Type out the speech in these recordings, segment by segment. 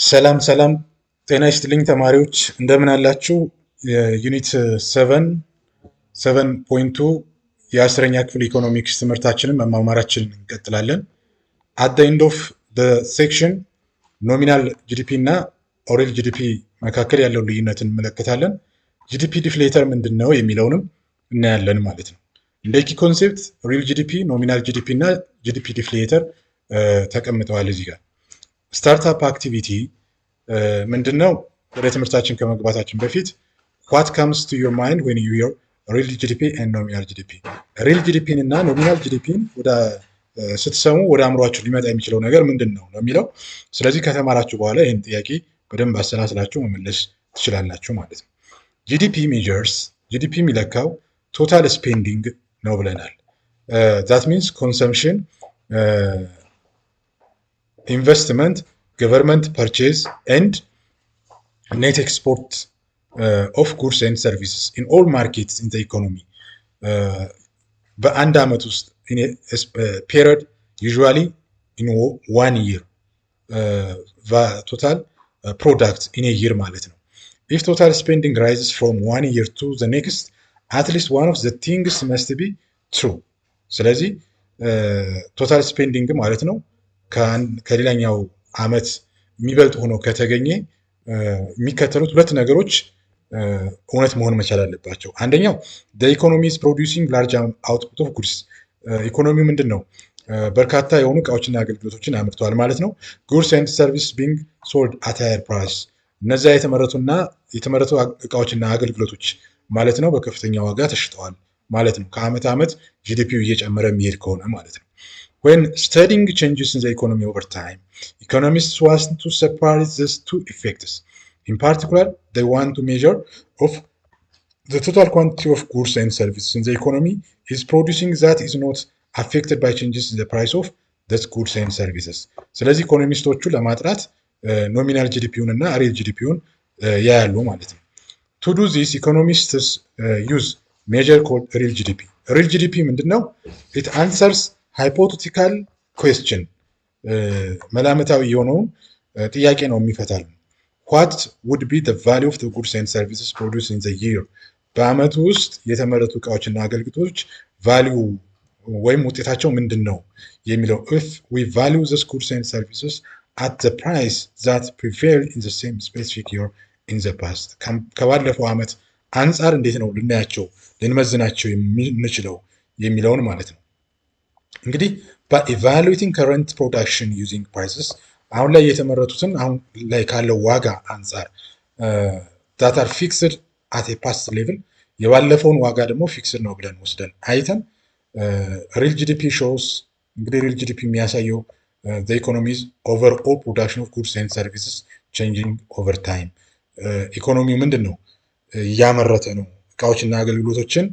ሰላም ሰላም ጤና ይስጥልኝ ተማሪዎች እንደምን አላችሁ? የዩኒት 7.2 የአስረኛ ክፍል ኢኮኖሚክስ ትምህርታችንን መማማራችንን እንቀጥላለን። አት ኤንድ ኦፍ ሴክሽን ኖሚናል ጂዲፒ እና ኦሬል ጂዲፒ መካከል ያለው ልዩነትን እንመለከታለን። ጂዲፒ ዲፍሌተር ምንድን ነው የሚለውንም እናያለን ማለት ነው። እንደ ኪ ኮንሴፕት ሪል ጂዲፒ፣ ኖሚናል ጂዲፒ እና ጂዲፒ ዲፍሌተር ተቀምጠዋል እዚህ ጋር። ስታርታፕ አክቲቪቲ ምንድን ነው? ወደ ትምህርታችን ከመግባታችን በፊት ዋት ካምስ ቱ ዩር ማይንድ ዌን ዩ ሂር ሪል ጂዲፒ ኤንድ ኖሚናል ጂዲፒ። ሪል ጂዲፒን እና ኖሚናል ጂዲፒን ስትሰሙ ወደ አእምሯችሁ ሊመጣ የሚችለው ነገር ምንድን ነው የሚለው። ስለዚህ ከተማራችሁ በኋላ ይህን ጥያቄ በደንብ አሰላስላችሁ መመለስ ትችላላችሁ ማለት ነው። ጂዲፒ ሜጀርስ፣ ጂዲፒ የሚለካው ቶታል ስፔንዲንግ ነው ብለናል። ዛት ሚንስ ኮንሰምሽን፣ ኢንቨስትመንት፣ ገቨርንመንት ፐርቼዝ ኤንድ ኔት ኤክስፖርት ኦፍ ጉድስ ኤንድ ሰርቪስስ ኢን ኦል ማርኬትስ ኢን ዘ ኢኮኖሚ። በአንድ ዓመት ውስጥ ፔሪድ ዩዥዋሊ ኢን ዋን ይር ቶታል ፕሮዳክት ኢን ይር ማለት ነው። ኢፍ ቶታል ስፔንዲንግ ራይዝስ ፍሮም ዋን ይር ቱ ዘ ኔክስት አትሊስት ዋን ኦፍ ዘ ቲንግስ መስት ቢ ትሩ። ስለዚህ ቶታል ስፔንዲንግ ማለት ነው ከሌላኛው ዓመት የሚበልጥ ሆኖ ከተገኘ የሚከተሉት ሁለት ነገሮች እውነት መሆን መቻል አለባቸው። አንደኛው ኢኮኖሚ ኢዝ ፕሮዲውሲንግ ላርጅ አውትፑት ኦፍ ጉድስ፣ ኢኮኖሚው ምንድን ነው በርካታ የሆኑ እቃዎችና አገልግሎቶችን አምርተዋል ማለት ነው። ጉድስ ኤንድ ሰርቪስ ቢንግ ሶልድ አት ሃየር ፕራይስ፣ እነዚያ የተመረቱ እቃዎችና አገልግሎቶች ማለት ነው በከፍተኛ ዋጋ ተሽጠዋል ማለት ነው። ከዓመት ዓመት ጂዲፒው እየጨመረ የሚሄድ ከሆነ ማለት ነው። When studying changes in the economy over time, economists want to separate these two effects. In particular, they want to measure of the total quantity of goods and services in the economy is producing that is not affected by changes in the price of those goods and services. ስለዚህ ኢኮኖሚስቶቹ ለማጥራት ኖሚናል ጂዲፒውን እና ሪል ጂዲፒውን ያያሉ ማለት ነው። To do this, economists use measure called real GDP. Real GDP ምንድን ነው? It answers ሃይፖቴቲካል ኩዌስችን፣ መላምታዊ የሆነውን ጥያቄ ነው የሚፈታል። ዋት ውድ ቢ ዘ ቫሊዩ ኦፍ ዘ ጉድስ ኤንድ ሰርቪስስ ፕሮዲውስድ ኢን ዘ ይር፣ በአመቱ ውስጥ የተመረቱ እቃዎችና አገልግሎቶች ቫሊዩ ወይም ውጤታቸው ምንድን ነው የሚለው። ኢፍ ዊ ቫሊዩ ዘስ ጉድስ ኤንድ ሰርቪስስ አት ዘ ፕራይስ ዛት ፕሪቬይልድ ኢን ዘ ሴም ስፔሲፊክ ይር ኢን ዘ ፓስት፣ ከባለፈው ዓመት አንጻር እንዴት ነው ልናያቸው ልንመዝናቸው የምንችለው የሚለውን ማለት ነው። እንግዲህ በኢቫሉዌቲንግ ከረንት ፕሮዳክሽን ዩዚንግ ፕራይስስ፣ አሁን ላይ የተመረቱትን አሁን ላይ ካለው ዋጋ አንጻር ዛት አር ፊክስድ አት ኤ ፓስት ሌቭል፣ የባለፈውን ዋጋ ደግሞ ፊክስድ ነው ብለን ወስደን አይተን ሪል ጂዲፒ ሾውስ፣ እንግዲህ ሪል ጂዲፒ የሚያሳየው ዘ ኢኮኖሚዝ ኦቨር ኦል ፕሮዳክሽን ኦፍ ጉድስ ኤንድ ሰርቪስስ ቼንጂንግ ኦቨር ታይም፣ ኢኮኖሚው ምንድን ነው እያመረተ ነው እቃዎችና አገልግሎቶችን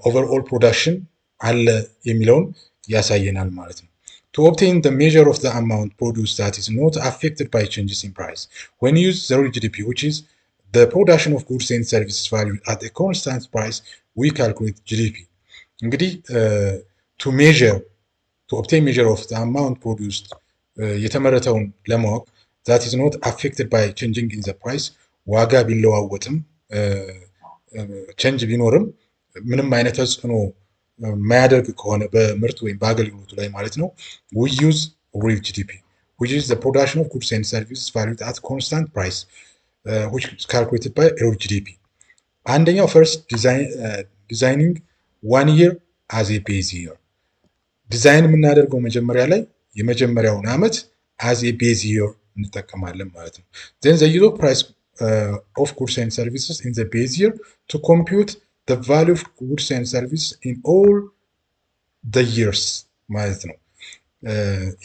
ኦቨር ኦል ፕሮዳክሽን አለ የሚለውን ያሳየናል ማለት ነው። To obtain the measure of the amount produced that is not affected by changes in price, when you use the real GDP, which is the production of goods and services valued at a constant price, we calculate GDP. እንግዲህ to obtain measure of the amount produced, የተመረተውን ለማወቅ that is not affected by changing in the price, ዋጋ ቢለዋወጥም ቼንጅ ቢኖርም ምንም አይነት ተጽዕኖ ማያደርግ ከሆነ በምርት ወይም በአገልግሎቱ ላይ ማለት ነው። we use real GDP, which is the production of goods and services valued at constant price, which is calculated by real GDP. አንደኛው first designing one year as a base year, ዲዛይን የምናደርገው መጀመሪያ ላይ የመጀመሪያውን ዓመት as a base year እንጠቀማለን ማለት ነው። then the use of price of goods and services in the base year to compute the value of goods and services in all the years ማለት ነው።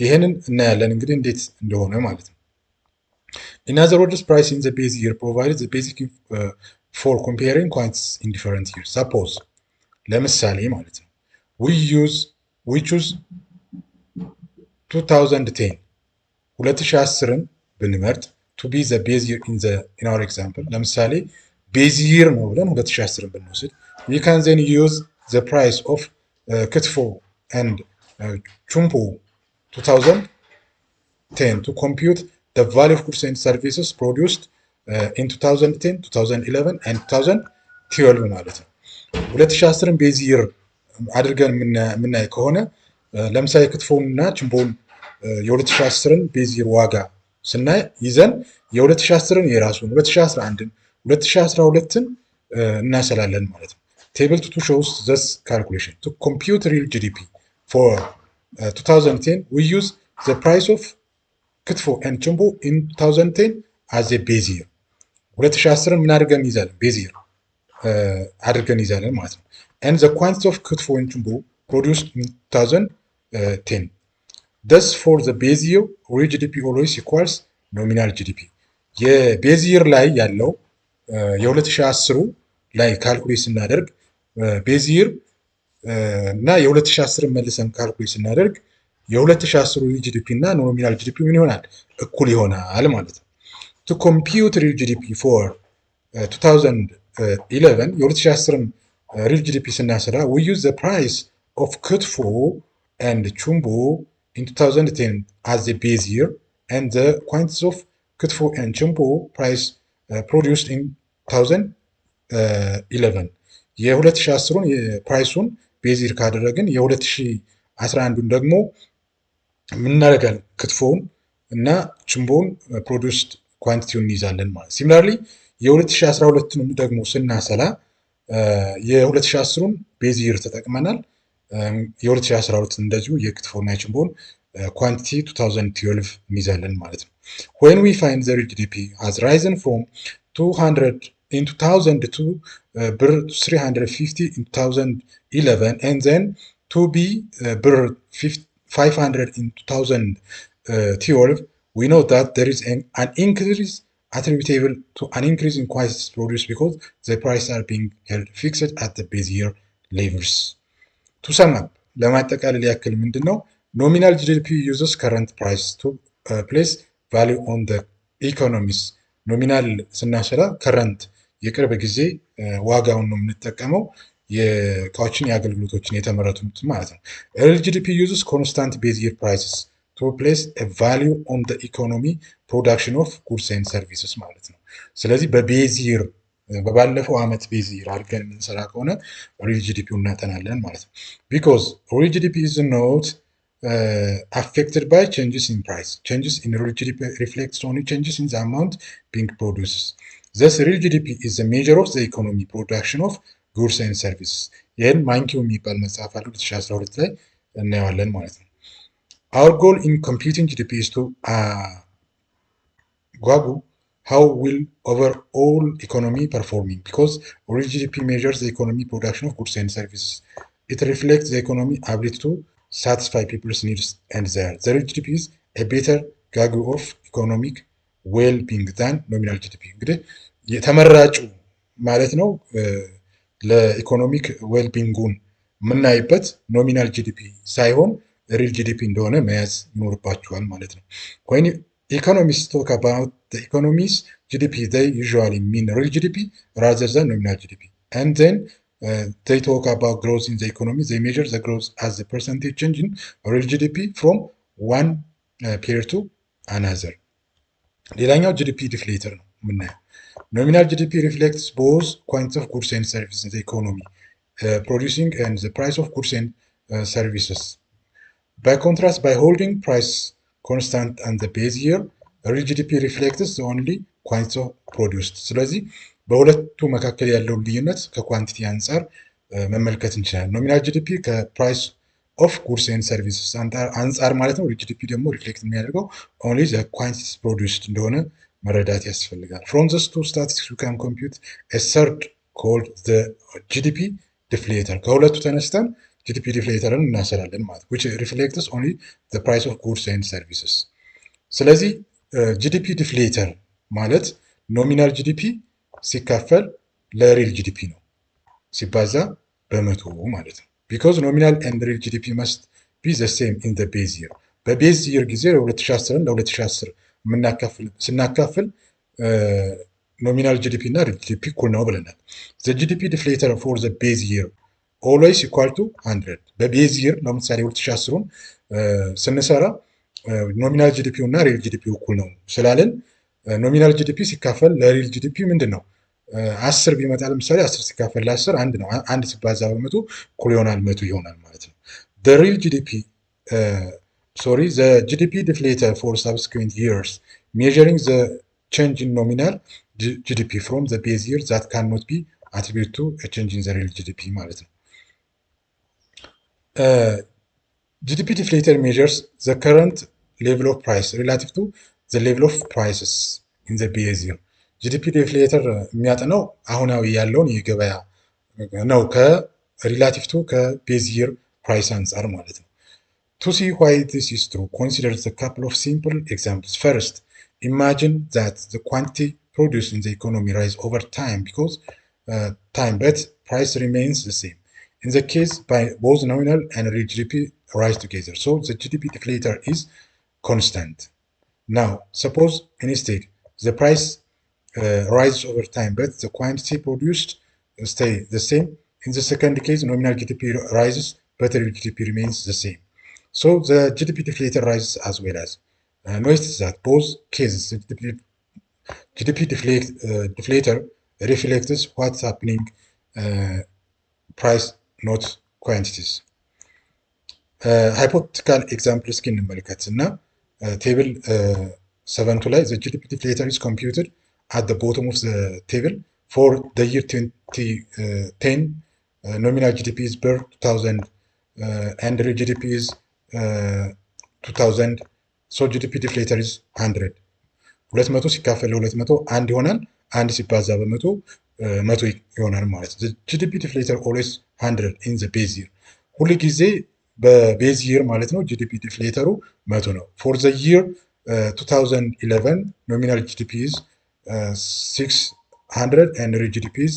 ይሄንን እናያለን እንግዲህ እንዴት እንደሆነ ማለት ነው። In other words, price in the base year provides the basic for comparing quantities in different years. Suppose ለምሳሌ ማለት ነው we choose 2010ን ብንመርጥ to be the base year in our example። ለምሳሌ ቤዝ ይር ነው ብለን 2010 ብንወስድ we can then use the price of ክትፎ and ቹምፖ 2010 to compute the value of goods and services produced in 2010, 2011 and 2012 ማለት ነው። 2010ን ቤዝ ይር አድርገን የምናይ ከሆነ ለምሳሌ ክትፎንና ችምቦን የ2010ን ቤዝ ይር ዋጋ ስናይ ይዘን የ2010ን የራሱን 2011ን 2012ን እናሰላለን ማለት ነው። Table 2 shows this calculation. To compute real GDP for 2010, we use the price of ክትፎ and ችምቦ in 2010 as a base year. 2010ን ምን አድርገን ይዛለን? ቤዝ ይር አድርገን ይዛለን ማለት ነው። And the quantity of ክትፎ and ችምቦ produced in 2010. Thus for the base year, real GDP always equals nominal GDP. የቤዝ ይር ላይ ያለው የ2010 ላይ ካልኩሌት ስናደርግ ቤዝ ይር እና የ2010 መልሰን ካልኩሌት ስናደርግ የ2010 ሪል ጂዲፒ እና ኖሚናል ጂዲፒ ምን ይሆናል? እኩል ይሆናል ማለት ነው። To compute real GDP for 2011 የ2010 ሪል ጂዲፒ ስናሰላ we use the price of ክትፎ and ችምቦ in 2010 as the base year and the quantities of ክትፎ and ችምቦ price produced in 2011 የ2010ን የፕራይሱን ቤዝ ይር ካደረግን የ2011ን ደግሞ ምን እናደርጋለን? ክትፎውን እና ችምቦውን ፕሮዲውስድ ኳንቲቲውን እንይዛለን ማለት። ሲሚላርሊ የ2012ን ደግሞ ስናሰላ የ2010ን ቤዝ ይር ተጠቅመናል። የ2012 እንደዚሁ የክትፎና የችምቦውን ኳንቲቲ 2012 እንይዛለን ማለት ነው። When we find the real GDP has risen from 200 in 2002 ብር 350 in 2011 and then to be ብር 500 in 2012, we know that there is an increase attributable to an increase in quantities produced because the prices are being held fixed at the base year levels. To sum up, ለማጠቃለል ያክል ምንድነው? Nominal GDP uses current price to place value on the economies. ኖሚናል ስናሰላ ከረንት የቅርብ ጊዜ ዋጋውን ነው የምንጠቀመው የእቃዎችን የአገልግሎቶችን የተመረቱት ማለት ነው። ሪል ጂዲፒ ዩዝስ ኮንስታንት ቤዝ ይር ፕራይስስ ቱ ፕሌስ ቫሊዩ ኦን ዘ ኢኮኖሚ ፕሮዳክሽን ኦፍ ጉድስ ኤንድ ሰርቪስስ ማለት ነው። ስለዚህ በቤዝ ይር በባለፈው ዓመት ቤዝ ይር አድርገን የምንሰራ ከሆነ ሪል ጂዲፒውን እናጠናለን ማለት ነው። ቢኮዝ ሪል ጂዲፒ ኢዝ ኖት affected by changes in price. Changes in real GDP reflects only changes in the amount being produced. Thus, real GDP is the measure of the economy production of goods and services. ይህን ማንኪው የሚባል መጽሐፍ አለ 2012 ላይ እናየዋለን ማለት ነው። Our goal in computing GDP is to gauge how will overall economy performing because real GDP measures the economy production of goods and services. It reflects the economy ability to satisfy people's needs and desires. The real GDP is a better gauge of economic well-being than nominal GDP. እንግዲህ የተመራጩ ማለት ነው ለኢኮኖሚክ ዌልቢንጉን የምናይበት ኖሚናል ጂዲፒ ሳይሆን ሪል ጂዲፒ እንደሆነ መያዝ ይኖርባቸዋል ማለት ነው። when economists talk about the economy's GDP they usually mean real GDP rather than nominal GDP and then they talk about growth in the economy. They measure the growth as the percentage change in real GDP from one period to another. ሌላኛው ጂዲፒ ዲፍሌተር ነው የምናየው። ኖሚናል ጂዲፒ reflects both quantity of goods and services in the economy producing and the price of goods and services. By contrast, by holding price constant and the base year, real GDP reflects the only quantity of produced. ስለዚህ በሁለቱ መካከል ያለው ልዩነት ከኳንቲቲ አንጻር መመልከት እንችላለን። ኖሚናል ጂዲፒ ከፕራይስ ኦፍ ጉድስ ኤንድ ሰርቪስስ አንጻር ማለት ነው። ጂዲፒ ደግሞ ሪፍሌክት የሚያደርገው ኦንሊ ዘ ኳንቲቲስ ፕሮዲውስድ እንደሆነ መረዳት ያስፈልጋል። ፍሮም ዘስ ቱ ስታቲስቲክስ ዊ ካን ኮምፒውት ኤ ሰርድ ኮልድ ዘ ጂዲፒ ዲፍሌተር። ከሁለቱ ተነስተን ጂዲፒ ዲፍሌተርን እናሰላለን ማለት which reflects only the price of goods and services። ስለዚህ ጂዲፒ ዲፍሌተር ማለት ኖሚናል ጂዲፒ ሲካፈል ለሪል ጂዲፒ ነው ሲባዛ በመቶ ማለት ነው። because nominal and real GDP must be the same in the base year። በቤዝ ይር ጊዜ ለ2010 ለ2010 ስናካፍል ኖሚናል ጂዲፒ እና ሪል ጂዲፒ እኩል ነው ብለናል። the GDP deflator for the base year always equal to 100። በቤዝ ይር ለምሳሌ 2010ን ስንሰራ ኖሚናል ጂዲፒው እና ሪል ጂዲፒው እኩል ነው ስላለን ኖሚናል ጂዲፒ ሲካፈል ለሪል ጂዲፒ ምንድን ነው 10 ቢመጣ ለምሳሌ 10 ሲካፈል ለ10 አንድ ነው። አንድ ሲባዛ በመቶ እኩል ይሆናል 100 ይሆናል ማለት ነው። ሪል ጂዲፒ the GDP deflator for subsequent years measuring the change in nominal GDP from the base year that cannot be attributed to a change in the real GDP ማለት ነው። GDP deflator measures the current level of price relative to the level of prices in the base year. GDP deflator የሚያጠናው አሁናዊ ያለውን የገበያ ነው ከሪላቲቭ ቱ ከቤዝ ይር ፕራይስ አንጻር ማለት ነው። To see why this is true, consider a couple of simple examples. First, imagine that the quantity produced in the economy rise over time because but price remains the same. In the case, by both nominal and real GDP rise together, so the GDP deflator is constant. Now, suppose instead the price rises over time, but the quantity produced stay the same. In the second case, nominal GDP rises, but real GDP remains the same. So the GDP deflator rises as well as. Notice that both cases, the GDP deflator reflects what's happening price, not quantities. Hypothetical example እስኪ እንመልከት እና ቴብል 7 ላይ the GDP deflator is computed at the bottom of the table for the year 2010. Nominal GDP is per 2000 and real GDP is 2000. So GDP deflator is 100. 200 ሲካፈል ለ200 አንድ ይሆናል። አንድ ሲባዛ በመቶ 100 ይሆናል ማለት ነው። GDP deflator always 100 in the base year. ሁሉ ጊዜ በቤዝ ይር ማለት ነው GDP deflator 100 ነው። For the year 2011 nominal GDP is 600 and real GDP is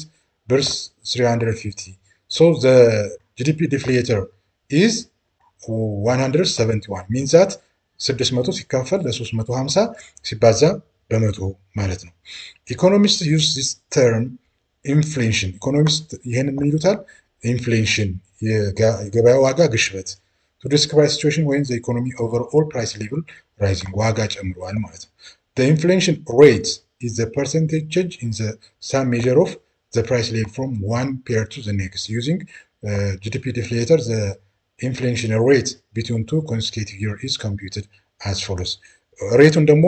350. So the GDP deflator is 171 means that 600 ሲካፈል ለ350 ሲባዛ በመቶ ማለት ነው። ኢኮኖሚስት ዩዝ ዚስ ተርም ኢንፍሌሽን። ኢኮኖሚስት ይህን ምን ይሉታል? ኢንፍሌሽን የገበያ ዋጋ ግሽበት to describe situation when the economy overall price level rising ዋጋ ጨምሯል ማለት ነው። The inflation rate is the percentage change in the some measure of the price level from one period to the next. Using GDP deflator, the inflation rate between two consecutive years is computed as follows. ሬቱን ደግሞ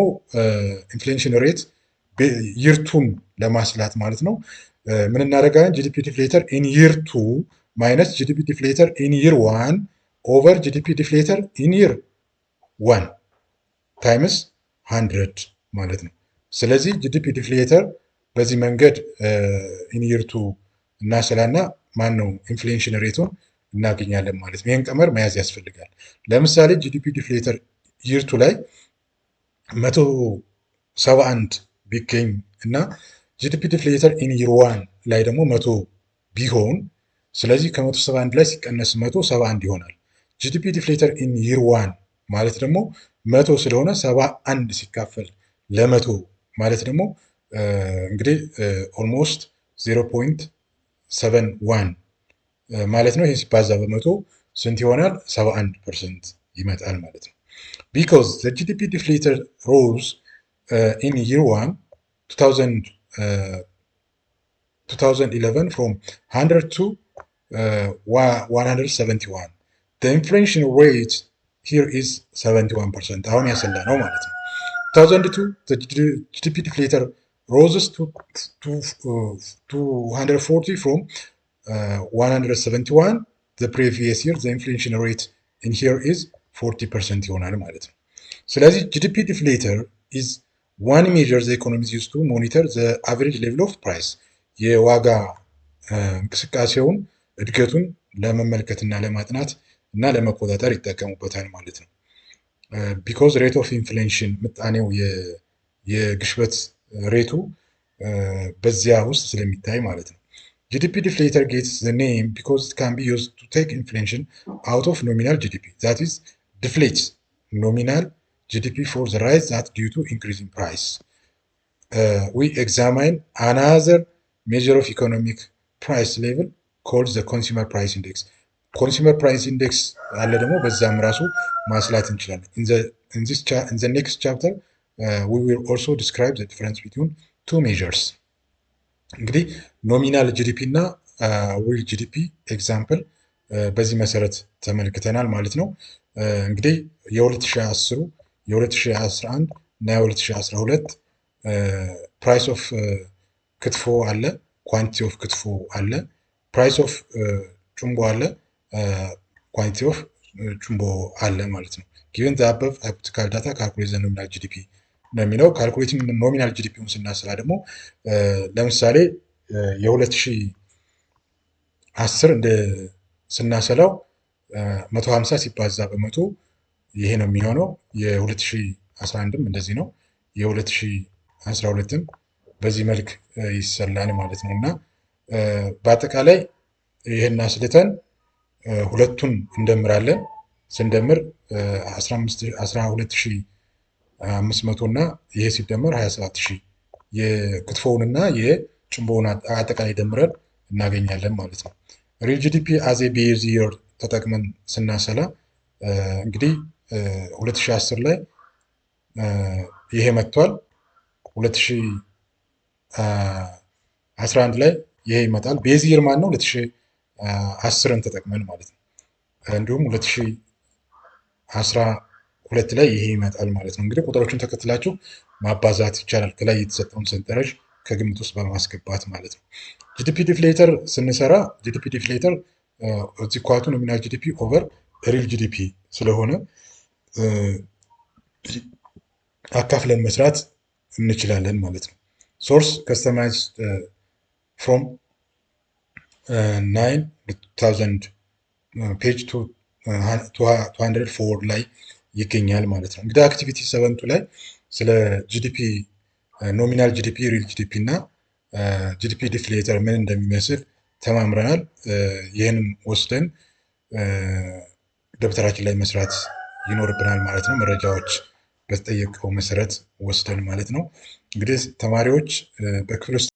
ኢንፍሌሽን ሬት ይርቱን ለማስላት ማለት ነው ምን እናደርጋለን? GDP deflator in year 2 minus GDP deflator in year 1 over GDP deflator in year 1 times 100 ማለት ነው። ስለዚህ GDP deflator በዚህ መንገድ in year 2 እናሰላና ማን ነው ኢንፍሌሽን ሬቱን እናገኛለን ማለት ነው። ይሄን ቀመር መያዝ ያስፈልጋል። ለምሳሌ GDP deflator year 2 ላይ 171 ቢገኝ እና GDP deflator in year 1 ላይ ደግሞ 100 ቢሆን ስለዚህ ከ171 ላይ ሲቀነስ 171 ይሆናል። GDP deflator in year 1 ማለት ደግሞ 100 ስለሆነ 71 ሲካፈል ለ100 ማለት ደግሞ እንግዲህ ኦልሞስት 0.71 ማለት ነው። ይሄ ሲባዛ በመቶ ስንት ይሆናል? 71% ይመጣል ማለት ነው። Because the GDP deflator rose in year 1 2011 from 100 to 171. The inflation rate here is 71%. አሁን ያሰላ ነው ማለት ነው። 2002 the GDP deflator roses to 240 from 171. The previous year the inflation rate in here is 40% ይሆናል ማለት ነው። ስለዚህ GDP deflator is one measure the economies used to monitor the average level of price. የዋጋ እንቅስቃሴውን እድገቱን ለመመልከትና ለማጥናት እና ለመቆጣጠር ይጠቀሙበታል ማለት ነው። because rate of inflation ምጣኔው የግሽበት ሬቱ በዚያ ውስጥ ስለሚታይ ማለት ነው። GDP deflator gets the name because it can be used to take inflation out of nominal GDP. That is, deflates nominal GDP for the rise that due to increasing price. We examine another measure of economic price level called the consumer price index. ኮንሱመር ፕራይስ ኢንዴክስ አለ ደግሞ በዛም ራሱ ማስላት እንችላለን። in the next chapter we will also describe the difference between two measures። እንግዲህ ኖሚናል ጂዲፒ እና ሪል ጂዲፒ ኤግዛምፕል በዚህ መሰረት ተመልክተናል ማለት ነው። እንግዲህ የ2010 የ2011 እና የ2012 ፕራይስ ኦፍ ክትፎ አለ፣ ኳንቲቲ ኦፍ ክትፎ አለ፣ ፕራይስ ኦፍ ጩምቦ አለ፣ ኳንቲቲ ኦፍ ጩምቦ አለ ማለት ነው። ጊቨን ዘ አበቭ ሃይፖቴቲካል ዳታ ካልኩሌት ዘ ኖሚናል ጂዲፒ ነው የሚለው። ካልኩሌቲንግ ኖሚናል ጂዲፒውን ስናስላ ደግሞ ለምሳሌ የ2010 እንደ ስናሰላው 150 ሲባዛ በመቶ ይሄ ነው የሚሆነው። የ2011ም እንደዚህ ነው። የ2012ም በዚህ መልክ ይሰላል ማለት ነው። እና በአጠቃላይ ይህን አስልተን ሁለቱን እንደምራለን። ስንደምር 12500 እና ይሄ ሲደመር 27000 የክትፎውንና የጭንቦውን አጠቃላይ ደምረን እናገኛለን ማለት ነው። ሪል ጂዲፒ አዜ ቤዝ ይር ተጠቅመን ስናሰላ እንግዲህ 2010 ላይ ይሄ መጥቷል። 2011 ላይ ይሄ ይመጣል። ቤዝ ይር ማን ነው? 2010ን ተጠቅመን ማለት ነው። እንዲሁም 2012 ላይ ይሄ ይመጣል ማለት ነው። እንግዲህ ቁጥሮቹን ተከትላችሁ ማባዛት ይቻላል፣ ከላይ የተሰጠውን ሰንጠረዥ ከግምት ውስጥ በማስገባት ማለት ነው። ጂዲፒ ዲፍሌተር ስንሰራ ጂዲፒ ዲፍሌተር እዚህ ኳቱ ኖሚናል ጂዲፒ ኦቨር ሪል ጂዲፒ ስለሆነ አካፍለን መስራት እንችላለን ማለት ነው። ሶርስ ከስተማይዝድ ፍሮም 9000 ፔጅ 204 ላይ ይገኛል ማለት ነው። እንግዲህ አክቲቪቲ 7 ላይ ስለ ጂዲፒ ኖሚናል ጂዲፒ፣ ሪል ጂዲፒ እና ጂዲፒ ዲፍሌተር ምን እንደሚመስል ተማምረናል። ይህንን ወስደን ደብተራችን ላይ መስራት ይኖርብናል ማለት ነው። መረጃዎች በተጠየቀው መሰረት ወስደን ማለት ነው። እንግዲህ ተማሪዎች በክፍል ውስጥ